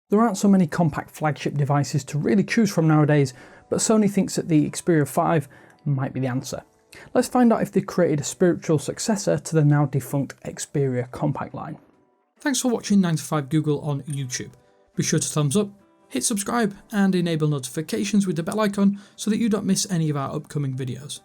There aren't so many compact flagship devices to really choose from nowadays, but Sony thinks that the Xperia 5 might be the answer. Let's find out if they created a spiritual successor to the now defunct Xperia compact line. Thanks for watching 9 to 5 Google on YouTube. Be sure to thumbs up, hit subscribe and enable notifications with the bell icon so that you don't miss any of our upcoming videos.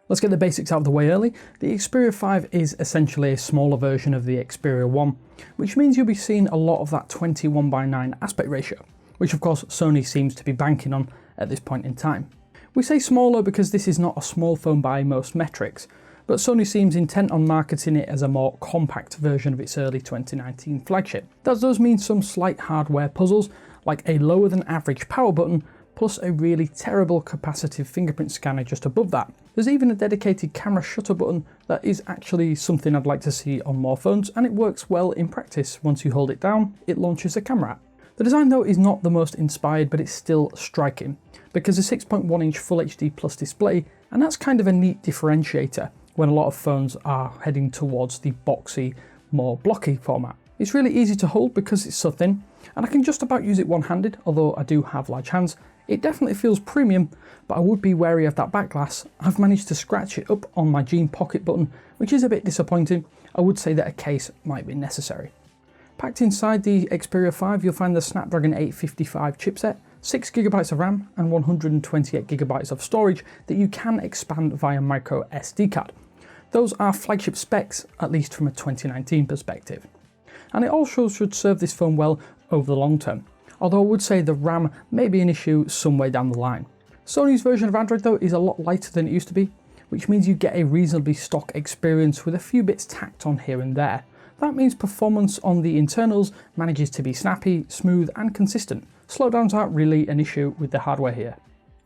Let's get the basics out of the way early. The Xperia 5 is essentially a smaller version of the Xperia 1, which means you'll be seeing a lot of that 21:9 aspect ratio, which of course Sony seems to be banking on at this point in time. We say smaller because this is not a small phone by most metrics, but Sony seems intent on marketing it as a more compact version of its early 2019 flagship. That does mean some slight hardware puzzles, like a lower than average power button, plus a really terrible capacitive fingerprint scanner just above that. There's even a dedicated camera shutter button that is actually something I'd like to see on more phones, and it works well in practice. Once you hold it down, it launches the camera app. The design though is not the most inspired, but it's still striking, because a 6.1-inch Full HD Plus display, and that's kind of a neat differentiator when a lot of phones are heading towards the boxy, more blocky format. It's really easy to hold because it's so thin, and I can just about use it one-handed, although I do have large hands. It definitely feels premium, but I would be wary of that back glass. I've managed to scratch it up on my jean pocket button, which is a bit disappointing. I would say that a case might be necessary. Packed inside the Xperia 5, you'll find the Snapdragon 855 chipset, 6GB of RAM and 128GB of storage that you can expand via micro SD card. Those are flagship specs, at least from a 2019 perspective. And it also should serve this phone well over the long term, although I would say the RAM may be an issue some way down the line. Sony's version of Android though is a lot lighter than it used to be, which means you get a reasonably stock experience with a few bits tacked on here and there. That means performance on the internals manages to be snappy, smooth and consistent. Slowdowns aren't really an issue with the hardware here.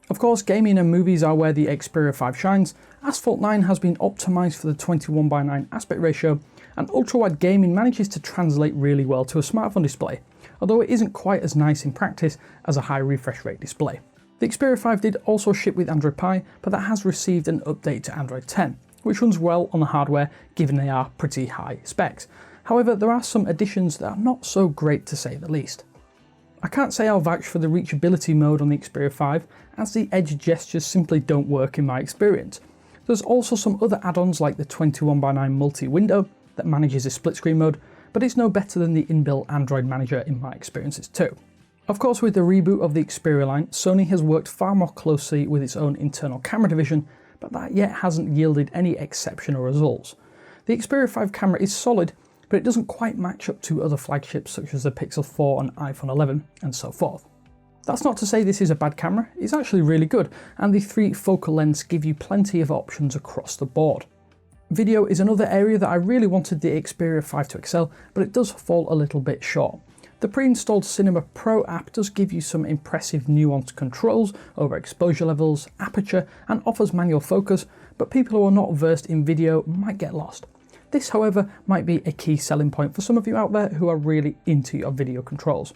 Of course, gaming and movies are where the Xperia 5 shines. Asphalt 9 has been optimised for the 21:9 aspect ratio, and ultra-wide gaming manages to translate really well to a smartphone display, although it isn't quite as nice in practice as a high refresh rate display. The Xperia 5 did also ship with Android Pie, but that has received an update to Android 10, which runs well on the hardware given they are pretty high specs. However, there are some additions that are not so great to say the least. I can't say I'll vouch for the reachability mode on the Xperia 5, as the edge gestures simply don't work in my experience. There's also some other add-ons like the 21:9 multi-window that manages a split screen mode, but it's no better than the inbuilt Android manager in my experiences too. Of course, with the reboot of the Xperia line, Sony has worked far more closely with its own internal camera division, but that yet hasn't yielded any exceptional results. The Xperia 5 camera is solid, but it doesn't quite match up to other flagships such as the Pixel 4 and iPhone 11 and so forth. That's not to say this is a bad camera, it's actually really good, and the 3 focal lengths give you plenty of options across the board. Video is another area that I really wanted the Xperia 5 to excel, but it does fall a little bit short. The pre-installed Cinema Pro app does give you some impressive nuanced controls over exposure levels, aperture, and offers manual focus, but people who are not versed in video might get lost. This, however, might be a key selling point for some of you out there who are really into your video controls.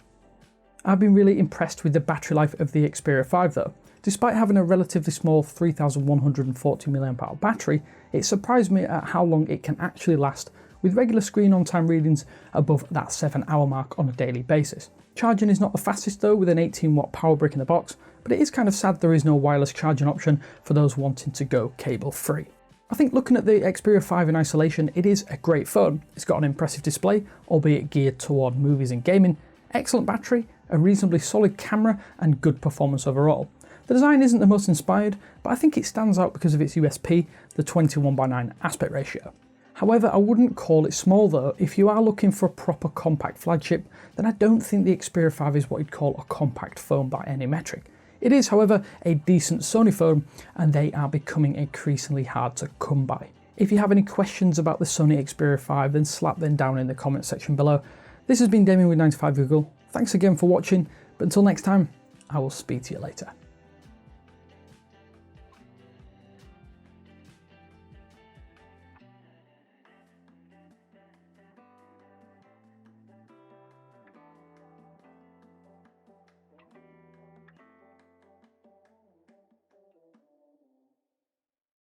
I've been really impressed with the battery life of the Xperia 5 though. Despite having a relatively small 3140 mAh battery, it surprised me at how long it can actually last, with regular screen on time readings above that 7-hour mark on a daily basis. Charging is not the fastest though, with an 18-watt power brick in the box, but it is kind of sad there is no wireless charging option for those wanting to go cable free. I think looking at the Xperia 5 in isolation, it is a great phone. It's got an impressive display, albeit geared toward movies and gaming, excellent battery, a reasonably solid camera and good performance overall. The design isn't the most inspired, but I think it stands out because of its USP, the 21:9 aspect ratio. However, I wouldn't call it small though. If you are looking for a proper compact flagship, then I don't think the Xperia 5 is what you'd call a compact phone by any metric. It is, however, a decent Sony phone, and they are becoming increasingly hard to come by. If you have any questions about the Sony Xperia 5, then slap them down in the comment section below. This has been Damien with 9 to 5 Google. Thanks again for watching, but until next time, I will speak to you later.